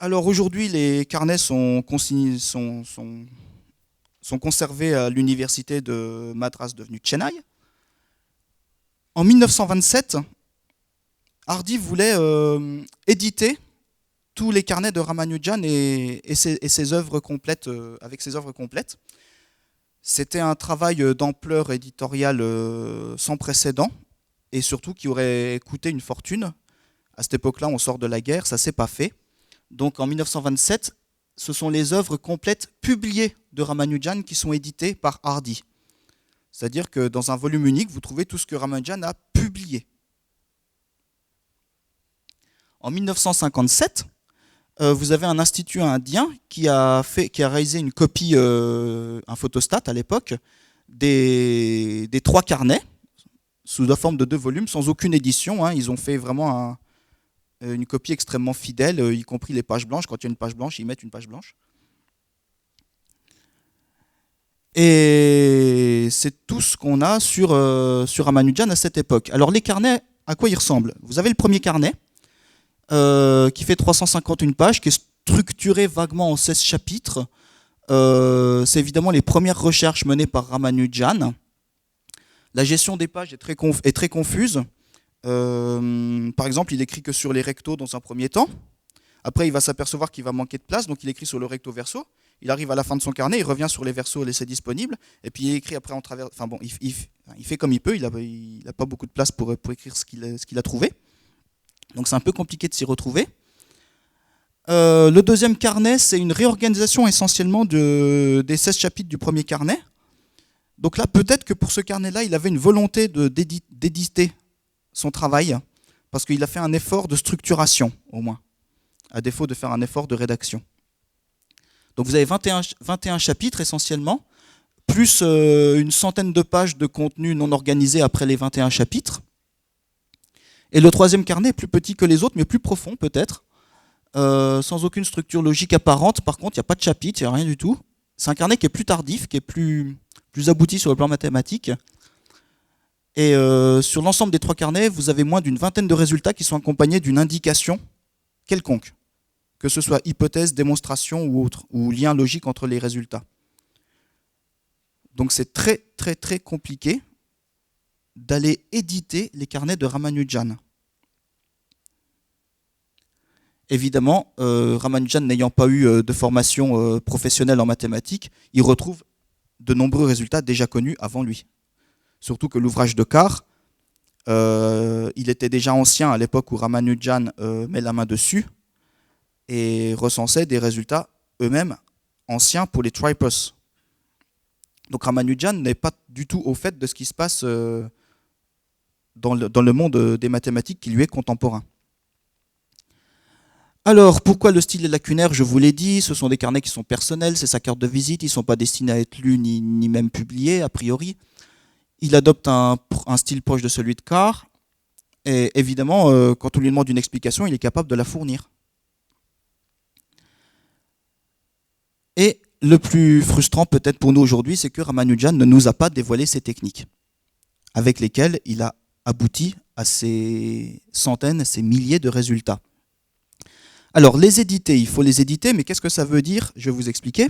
Alors aujourd'hui, les carnets sont conservés à l'université de Madras devenue Chennai. En 1927, Hardy voulait éditer tous les carnets de Ramanujan et ses œuvres complètes, avec ses œuvres complètes. C'était un travail d'ampleur éditoriale sans précédent et surtout qui aurait coûté une fortune. À cette époque-là, on sort de la guerre, ça ne s'est pas fait. Donc en 1927, ce sont les œuvres complètes publiées de Ramanujan qui sont éditées par Hardy. C'est-à-dire que dans un volume unique, vous trouvez tout ce que Ramanujan a publié. En 1957, vous avez un institut indien qui a réalisé une copie, un photostat à l'époque, des 3 carnets, sous la forme de 2 volumes, sans aucune édition. Hein. Ils ont fait vraiment une copie extrêmement fidèle, y compris les pages blanches. Quand il y a une page blanche, ils mettent une page blanche. Et c'est tout ce qu'on a sur Ramanujan à cette époque. Alors les carnets, à quoi ils ressemblent? Vous avez le premier carnet, qui fait 351 pages, qui est structuré vaguement en 16 chapitres. C'est évidemment les premières recherches menées par Ramanujan. La gestion des pages est très confuse. Par exemple, il écrit que sur les rectos dans un premier temps. Après, il va s'apercevoir qu'il va manquer de place, donc il écrit sur le recto verso. Il arrive à la fin de son carnet, il revient sur les versos laissés disponibles, et puis il écrit après en travers. Enfin bon, il fait comme il peut, il n'a pas beaucoup de place pour écrire ce qu'il a trouvé. Donc c'est un peu compliqué de s'y retrouver. Le deuxième carnet, c'est une réorganisation essentiellement des 16 chapitres du premier carnet. Donc là, peut-être que pour ce carnet-là, il avait une volonté d'éditer son travail, parce qu'il a fait un effort de structuration, au moins, à défaut de faire un effort de rédaction. Donc vous avez 21 chapitres essentiellement, plus une centaine de pages de contenu non organisé après les 21 chapitres. Et le troisième carnet est plus petit que les autres, mais plus profond peut-être, sans aucune structure logique apparente. Par contre, il n'y a pas de chapitre, il n'y a rien du tout. C'est un carnet qui est plus tardif, qui est plus abouti sur le plan mathématique. Et sur l'ensemble des 3 carnets, vous avez moins d'une vingtaine de résultats qui sont accompagnés d'une indication quelconque, que ce soit hypothèse, démonstration ou autre, ou lien logique entre les résultats. Donc c'est très très très compliqué d'aller éditer les carnets de Ramanujan. Évidemment, Ramanujan n'ayant pas eu de formation professionnelle en mathématiques, il retrouve de nombreux résultats déjà connus avant lui. Surtout que l'ouvrage de Carr, il était déjà ancien à l'époque où Ramanujan met la main dessus et recensait des résultats eux-mêmes anciens pour les tripos. Donc Ramanujan n'est pas du tout au fait de ce qui se passe dans le monde des mathématiques qui lui est contemporain. Alors, pourquoi le style est lacunaire? Je vous l'ai dit, ce sont des carnets qui sont personnels, c'est sa carte de visite, ils ne sont pas destinés à être lus ni même publiés, a priori. Il adopte un style proche de celui de Carr, et évidemment, quand on lui demande une explication, il est capable de la fournir. Et le plus frustrant peut-être pour nous aujourd'hui, c'est que Ramanujan ne nous a pas dévoilé ses techniques, avec lesquelles il a abouti à ces centaines, ces milliers de résultats. Alors, les éditer, il faut les éditer, mais qu'est-ce que ça veut dire? Je vais vous expliquer.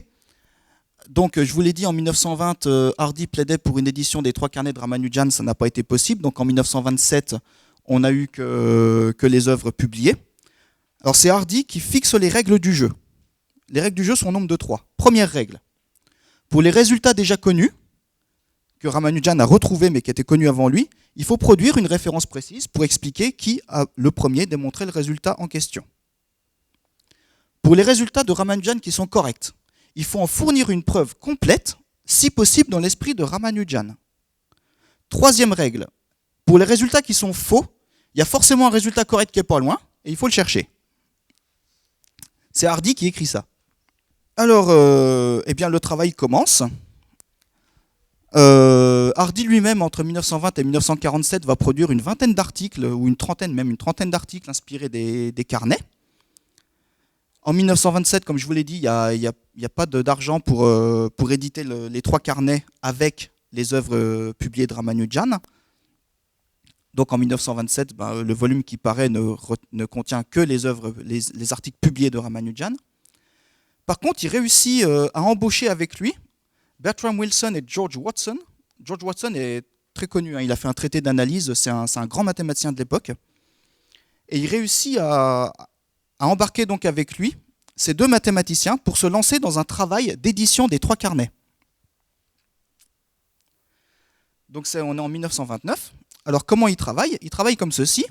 Donc, je vous l'ai dit, en 1920, Hardy plaidait pour une édition des 3 carnets de Ramanujan, ça n'a pas été possible. Donc, en 1927, on n'a eu que les œuvres publiées. Alors, c'est Hardy qui fixe les règles du jeu. Les règles du jeu sont au nombre de 3. Première règle. Pour les résultats déjà connus, que Ramanujan a retrouvés mais qui étaient connus avant lui, il faut produire une référence précise pour expliquer qui a le premier démontré le résultat en question. Pour les résultats de Ramanujan qui sont corrects, il faut en fournir une preuve complète, si possible dans l'esprit de Ramanujan. Troisième règle, pour les résultats qui sont faux, il y a forcément un résultat correct qui n'est pas loin, et il faut le chercher. C'est Hardy qui écrit ça. Alors, eh bien, le travail commence. Hardy lui-même, entre 1920 et 1947, va produire une vingtaine d'articles, ou une trentaine d'articles inspirés des carnets. En 1927, comme je vous l'ai dit, il n'y a pas d'argent pour éditer les 3 carnets avec les œuvres publiées de Ramanujan. Donc en 1927, le volume qui paraît ne contient que les œuvres, les articles publiés de Ramanujan. Par contre, il réussit à embaucher avec lui Bertram Wilson et George Watson. George Watson est très connu, hein, il a fait un traité d'analyse, c'est un grand mathématicien de l'époque. Et il réussit à embarquer donc avec lui ces deux mathématiciens pour se lancer dans un travail d'édition des trois carnets. Donc on est en 1929. Alors comment il travaille? Il travaille comme ceci.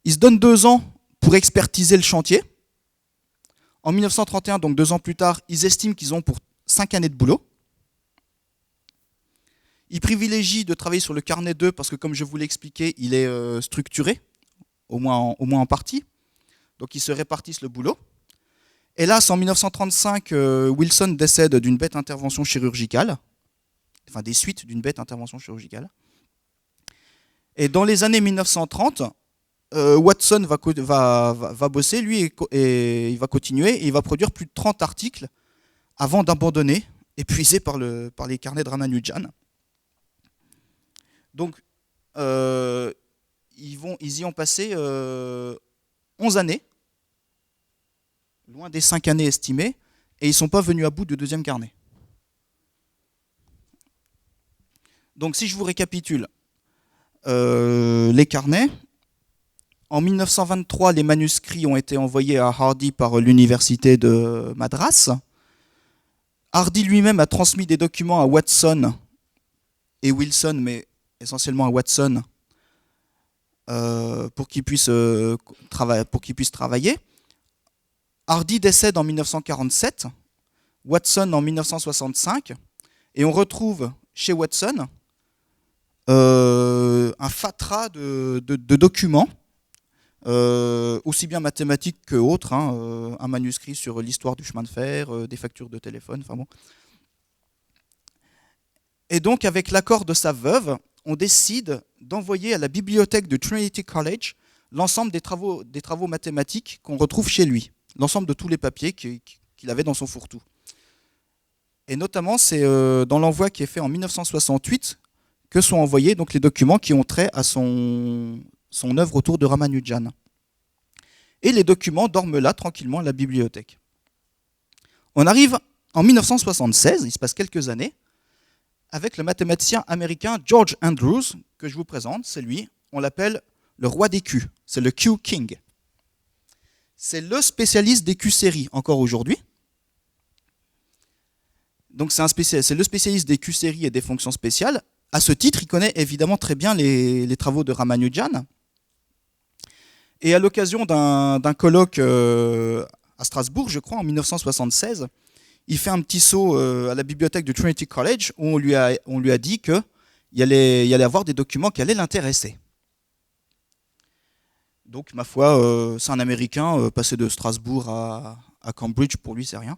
Il se donne 2 ans pour expertiser le chantier. En 1931, donc 2 ans plus tard, ils estiment qu'ils ont pour 5 années de boulot. Ils privilégient de travailler sur le carnet 2 parce que, comme je vous l'ai expliqué, il est structuré, au moins en partie. Donc ils se répartissent le boulot. Hélas, en 1935, Wilson décède d'une bête intervention chirurgicale, enfin des suites d'une bête intervention chirurgicale. Et dans les années 1930, Watson va bosser, lui, et il va continuer, et il va produire plus de 30 articles avant d'abandonner, épuisé par les carnets de Ramanujan. Donc, ils y ont passé 11 années, loin des 5 années estimées, et ils ne sont pas venus à bout du deuxième carnet. Donc, si je vous récapitule, les carnets. En 1923, les manuscrits ont été envoyés à Hardy par l'université de Madras. Hardy lui-même a transmis des documents à Watson et Wilson, mais essentiellement à Watson, pour qu'ils puissent travailler. Hardy décède en 1947, Watson en 1965, et on retrouve chez Watson un fatras de documents, aussi bien mathématiques que autres, hein, un manuscrit sur l'histoire du chemin de fer, des factures de téléphone, enfin bon. Et donc, avec l'accord de sa veuve, on décide d'envoyer à la bibliothèque de Trinity College l'ensemble des travaux mathématiques qu'on retrouve chez lui, l'ensemble de tous les papiers qu'il avait dans son fourre-tout. Et notamment, c'est dans l'envoi qui est fait en 1968 que sont envoyés donc les documents qui ont trait à son œuvre autour de Ramanujan. Et les documents dorment là, tranquillement, à la bibliothèque. On arrive en 1976, il se passe quelques années, avec le mathématicien américain George Andrews, que je vous présente, c'est lui, on l'appelle le roi des Q, c'est le Q King. C'est le spécialiste des Q-séries encore aujourd'hui. Donc c'est le spécialiste des Q-séries et des fonctions spéciales. À ce titre, il connaît évidemment très bien les travaux de Ramanujan. Et à l'occasion d'un colloque à Strasbourg, je crois, en 1976, il fait un petit saut à la bibliothèque du Trinity College où on lui a dit qu'il y allait avoir des documents qui allaient l'intéresser. Donc, ma foi, c'est un Américain, passer de Strasbourg à Cambridge, pour lui, c'est rien.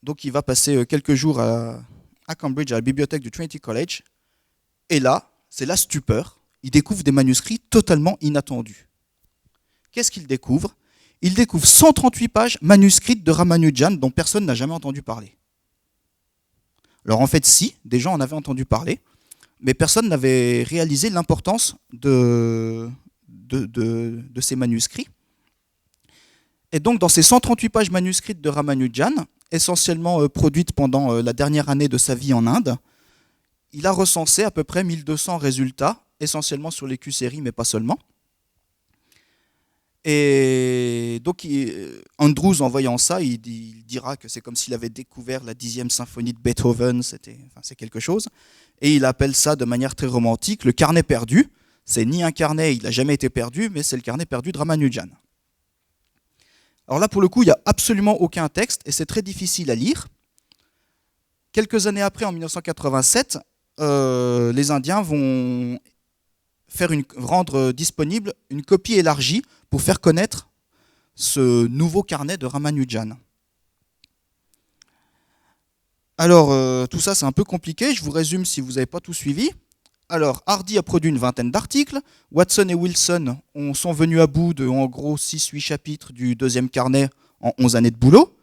Donc, il va passer quelques jours à Cambridge, à la bibliothèque du Trinity College. Et là, c'est la stupeur. Il découvre des manuscrits totalement inattendus. Qu'est-ce qu'il découvre? Il découvre 138 pages manuscrites de Ramanujan dont personne n'a jamais entendu parler. Alors en fait, si, des gens en avaient entendu parler, mais personne n'avait réalisé l'importance de ces manuscrits. Et donc dans ces 138 pages manuscrites de Ramanujan, essentiellement produites pendant la dernière année de sa vie en Inde, il a recensé à peu près 1200 résultats, essentiellement sur les Q-séries, mais pas seulement. Et donc Andrews, en voyant ça, il dira que c'est comme s'il avait découvert la 10e symphonie de Beethoven, c'est quelque chose. Et il appelle ça de manière très romantique le carnet perdu. C'est ni un carnet, il n'a jamais été perdu, mais c'est le carnet perdu de Ramanujan. Alors là, pour le coup, il n'y a absolument aucun texte et c'est très difficile à lire. Quelques années après, en 1987, les Indiens vont rendre disponible une copie élargie pour faire connaître ce nouveau carnet de Ramanujan. Alors, tout ça, c'est un peu compliqué. Je vous résume si vous n'avez pas tout suivi. Alors, Hardy a produit une 20aine d'articles. Watson et Wilson sont venus à bout de, en gros, 6-8 chapitres du deuxième carnet en 11 années de boulot.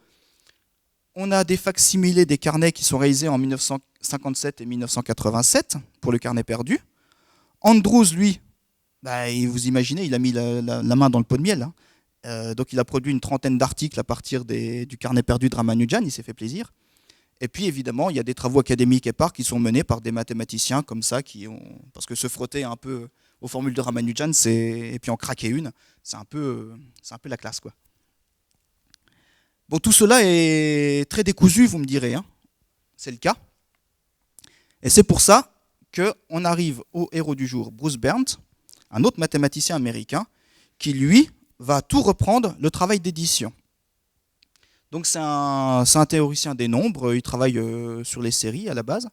On a des facsimilés des carnets qui sont réalisés en 1957 et 1987 pour le carnet perdu. Andrews, lui, bah, vous imaginez, il a mis la main dans le pot de miel, hein. Donc il a produit une trentaine d'articles à partir du carnet perdu de Ramanujan, il s'est fait plaisir. Et puis évidemment, il y a des travaux académiques épars qui sont menés par des mathématiciens comme ça, parce que se frotter un peu aux formules de Ramanujan, et puis en craquer une, c'est un peu la classe, quoi. Bon, tout cela est très décousu, vous me direz, hein. C'est le cas. Et c'est pour ça qu'on arrive au héros du jour, Bruce Berndt, un autre mathématicien américain, qui lui va tout reprendre le travail d'édition. Donc c'est un théoricien des nombres, il travaille sur les séries à la base.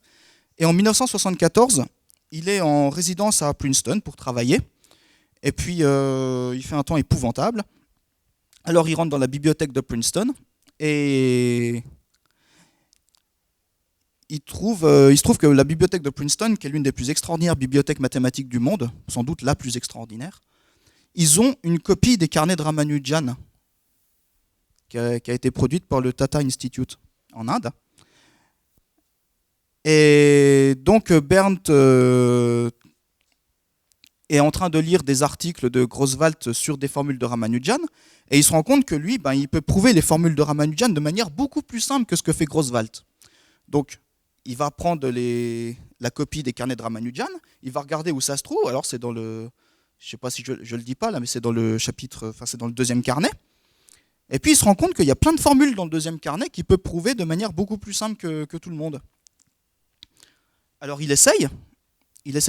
Et en 1974, il est en résidence à Princeton pour travailler. Et puis il fait un temps épouvantable. Alors il rentre dans la bibliothèque de Princeton et il se trouve que la bibliothèque de Princeton, qui est l'une des plus extraordinaires bibliothèques mathématiques du monde, sans doute la plus extraordinaire, ils ont une copie des carnets de Ramanujan qui a été produite par le Tata Institute en Inde. Et donc Berndt est en train de lire des articles de Grosswald sur des formules de Ramanujan, et il se rend compte que lui, il peut prouver les formules de Ramanujan de manière beaucoup plus simple que ce que fait Grosswald. Donc il va prendre la copie des carnets de Ramanujan, il va regarder où ça se trouve. Alors c'est dans le... Je ne sais pas si je le dis pas là, mais c'est dans le chapitre, enfin c'est dans le deuxième carnet. Et puis il se rend compte qu'il y a plein de formules dans le deuxième carnet qu'il peut prouver de manière beaucoup plus simple que tout le monde. Alors il essaye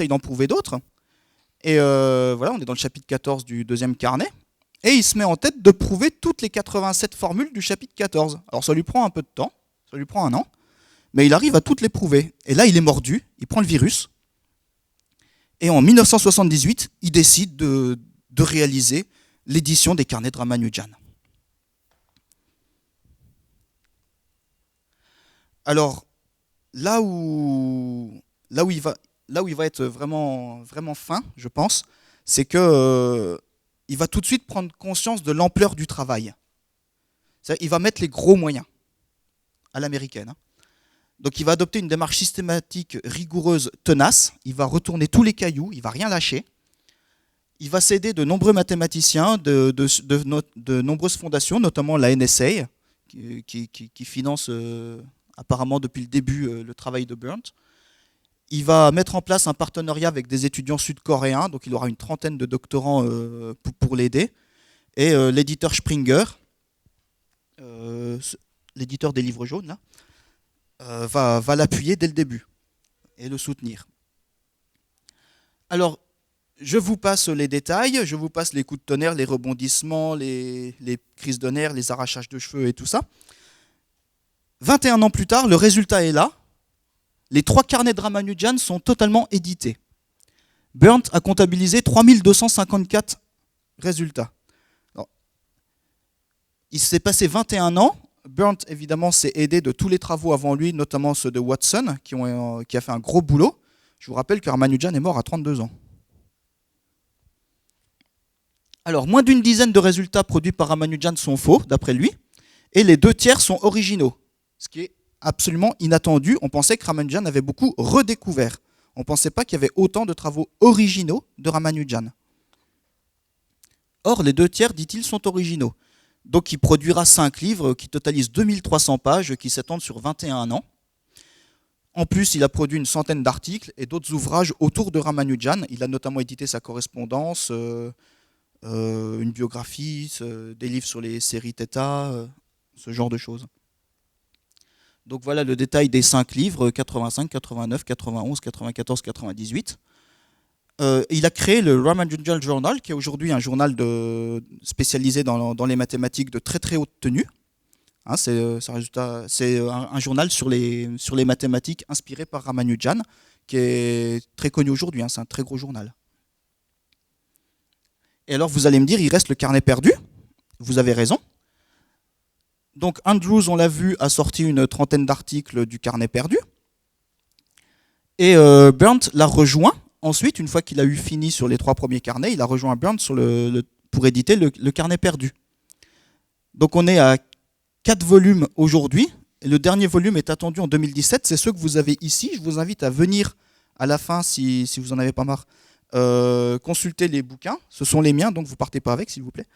d'en prouver d'autres. Et voilà, on est dans le chapitre 14 du deuxième carnet. Et il se met en tête de prouver toutes les 87 formules du chapitre 14. Alors ça lui prend un peu de temps, ça lui prend un an, mais il arrive à toutes les prouver. Et là il est mordu, il prend le virus. Et en 1978, il décide de réaliser l'édition des carnets de Ramanujan. Alors, là où il va être vraiment, vraiment fin, je pense, c'est que il va tout de suite prendre conscience de l'ampleur du travail. Il va mettre les gros moyens à l'américaine, hein. Donc il va adopter une démarche systématique, rigoureuse, tenace. Il va retourner tous les cailloux, il ne va rien lâcher. Il va s'aider de nombreux mathématiciens, de nombreuses fondations, notamment la NSA, qui finance apparemment depuis le début le travail de Berndt. Il va mettre en place un partenariat avec des étudiants sud-coréens, donc il aura une trentaine de doctorants pour l'aider. Et l'éditeur Springer, l'éditeur des livres jaunes, là, va l'appuyer dès le début et le soutenir. Alors, je vous passe les détails, je vous passe les coups de tonnerre, les rebondissements, les crises de nerfs, les arrachages de cheveux et tout ça. 21 ans plus tard, le résultat est là. Les 3 carnets de Ramanujan sont totalement édités. Berndt a comptabilisé 3254 résultats. Alors, il s'est passé 21 ans. Berndt, évidemment, s'est aidé de tous les travaux avant lui, notamment ceux de Watson, qui a fait un gros boulot. Je vous rappelle que Ramanujan est mort à 32 ans. Alors, moins d'une dizaine de résultats produits par Ramanujan sont faux, d'après lui, et les 2 tiers sont originaux, ce qui est absolument inattendu. On pensait que Ramanujan avait beaucoup redécouvert. On ne pensait pas qu'il y avait autant de travaux originaux de Ramanujan. Or, les 2 tiers, dit-il, sont originaux. Donc il produira 5 livres qui totalisent 2300 pages, qui s'étendent sur 21 ans. En plus, il a produit une centaine d'articles et d'autres ouvrages autour de Ramanujan. Il a notamment édité sa correspondance, une biographie, des livres sur les séries θ, ce genre de choses. Donc voilà le détail des 5 livres, 85, 89, 91, 94, 98. Il a créé le Ramanujan Journal, qui est aujourd'hui un journal spécialisé dans les mathématiques de très très haute tenue. Hein, c'est un journal sur les mathématiques inspiré par Ramanujan, qui est très connu aujourd'hui, hein, c'est un très gros journal. Et alors vous allez me dire, il reste le carnet perdu. Vous avez raison. Donc Andrews, on l'a vu, a sorti une trentaine d'articles du carnet perdu. Et Berndt l'a rejoint. Ensuite, une fois qu'il a eu fini sur les 3 premiers carnets, il a rejoint Berndt pour éditer le carnet perdu. Donc on est à 4 volumes aujourd'hui, et le dernier volume est attendu en 2017. C'est ceux que vous avez ici. Je vous invite à venir à la fin, si vous n'en avez pas marre, consultez les bouquins, ce sont les miens, donc vous partez pas avec, s'il vous plaît,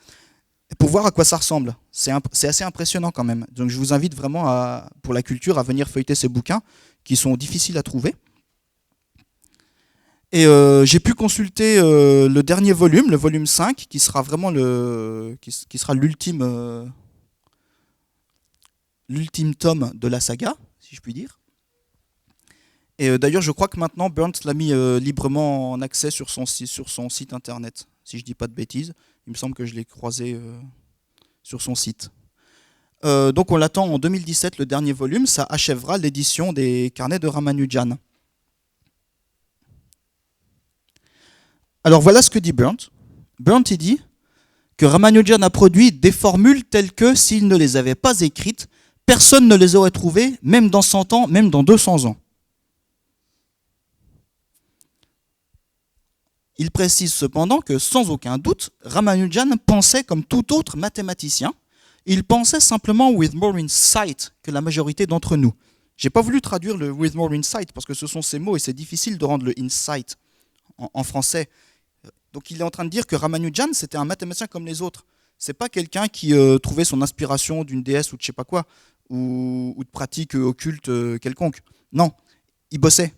pour voir à quoi ça ressemble. C'est assez impressionnant quand même. Donc je vous invite vraiment, pour la culture, à venir feuilleter ces bouquins qui sont difficiles à trouver. Et j'ai pu consulter le dernier volume, le volume 5, qui sera vraiment qui sera l'ultime tome de la saga, si je puis dire. Et d'ailleurs, je crois que maintenant, Burnt l'a mis librement en accès sur son site internet, si je ne dis pas de bêtises. Il me semble que je l'ai croisé sur son site. Donc on l'attend en 2017, le dernier volume. Ça achèvera l'édition des carnets de Ramanujan. Alors voilà ce que dit Burnt. Burnt, il dit que Ramanujan a produit des formules telles que, s'il ne les avait pas écrites, personne ne les aurait trouvées, même dans 100 ans, même dans 200 ans. Il précise cependant que, sans aucun doute, Ramanujan pensait comme tout autre mathématicien. Il pensait simplement with more insight que la majorité d'entre nous. Je n'ai pas voulu traduire le with more insight parce que ce sont ces mots et c'est difficile de rendre le insight en français. Donc il est en train de dire que Ramanujan, c'était un mathématicien comme les autres. C'est pas quelqu'un qui trouvait son inspiration d'une déesse ou de je sais pas quoi, ou de pratiques occultes quelconques. Non, il bossait.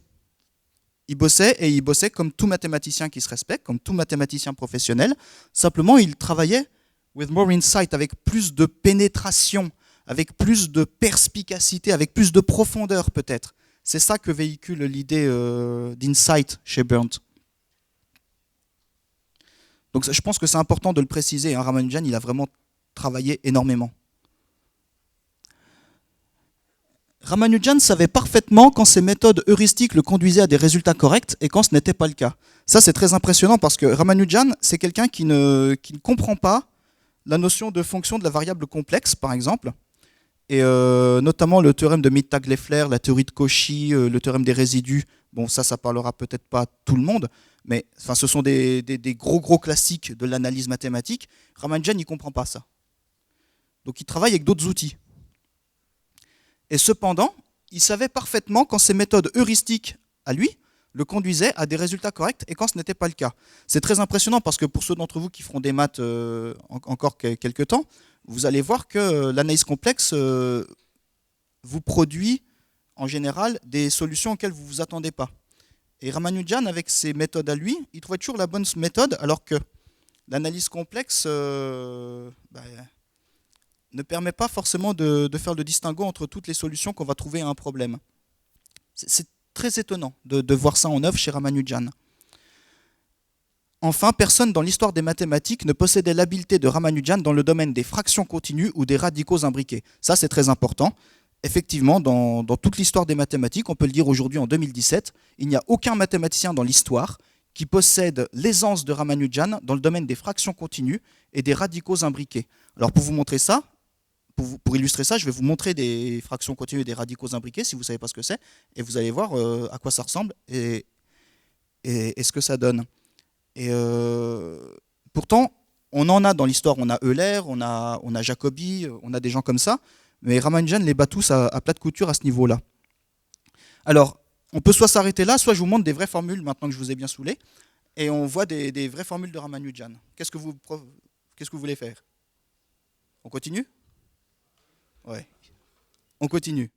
Il bossait et il bossait comme tout mathématicien qui se respecte, comme tout mathématicien professionnel. Simplement, il travaillait with more insight, avec plus de pénétration, avec plus de perspicacité, avec plus de profondeur peut-être. C'est ça que véhicule l'idée d'insight chez Burnt. Donc je pense que c'est important de le préciser. Hein. Ramanujan, il a vraiment travaillé énormément. Ramanujan savait parfaitement quand ses méthodes heuristiques le conduisaient à des résultats corrects et quand ce n'était pas le cas. Ça, c'est très impressionnant parce que Ramanujan, c'est quelqu'un qui ne comprend pas la notion de fonction de la variable complexe, par exemple, et notamment le théorème de Mittag-Leffler, la théorie de Cauchy, le théorème des résidus. Bon, ça parlera peut-être pas à tout le monde, mais enfin, ce sont des gros classiques de l'analyse mathématique. Ramanujan n'y comprend pas ça. Donc il travaille avec d'autres outils. Et cependant, il savait parfaitement quand ses méthodes heuristiques à lui le conduisaient à des résultats corrects et quand ce n'était pas le cas. C'est très impressionnant parce que pour ceux d'entre vous qui feront des maths encore quelques temps, vous allez voir que l'analyse complexe vous produit en général des solutions auxquelles vous ne vous attendez pas. Et Ramanujan, avec ses méthodes à lui, il trouvait toujours la bonne méthode alors que l'analyse complexe ne permet pas forcément de faire le distinguo entre toutes les solutions qu'on va trouver à un problème. C'est très étonnant de voir ça en œuvre chez Ramanujan. Enfin, personne dans l'histoire des mathématiques ne possédait l'habileté de Ramanujan dans le domaine des fractions continues ou des radicaux imbriqués. Ça, c'est très important. Effectivement, dans toute l'histoire des mathématiques, on peut le dire aujourd'hui en 2017, il n'y a aucun mathématicien dans l'histoire qui possède l'aisance de Ramanujan dans le domaine des fractions continues et des radicaux imbriqués. Alors pour vous montrer ça, pour illustrer ça, je vais vous montrer des fractions continues et des radicaux imbriqués, si vous ne savez pas ce que c'est, et vous allez voir à quoi ça ressemble et ce que ça donne. Et pourtant, on en a dans l'histoire, on a Euler, on a Jacobi, on a des gens comme ça, mais Ramanujan les bat tous à plat de couture à ce niveau-là. Alors, on peut soit s'arrêter là, soit je vous montre des vraies formules maintenant que je vous ai bien saoulé, et on voit des vraies formules de Ramanujan. Qu'est-ce que vous voulez faire? On continue? Ouais. On continue.